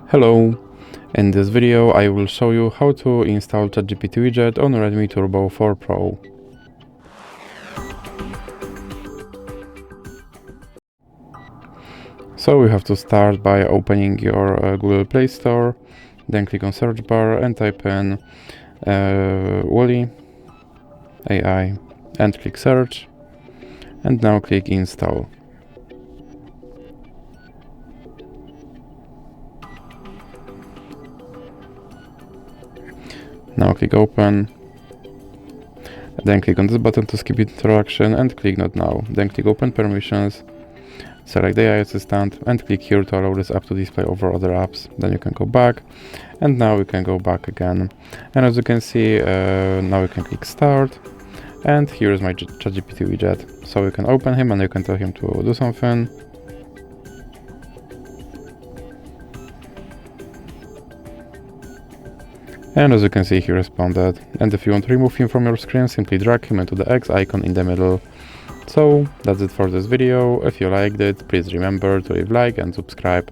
Hello! In this video I will show you how to install ChatGPT Widget on Redmi Turbo 4 Pro. So we have to start by opening your Google Play Store, then click on search bar and type in Wally AI and click search, and now click install. Now click open, then click on this button to skip introduction and click not now. Then click open permissions, select the AI assistant and click here to allow this app to display over other apps. Then you can go back, and now we can go back again. And as you can see, now we can click start, and here is my ChatGPT widget. So you can open him and you can tell him to do something. And as you can see, he responded. And if you want to remove him from your screen, simply drag him into the X icon in the middle. So that's it for this video. If you liked it, please remember to leave a like and subscribe.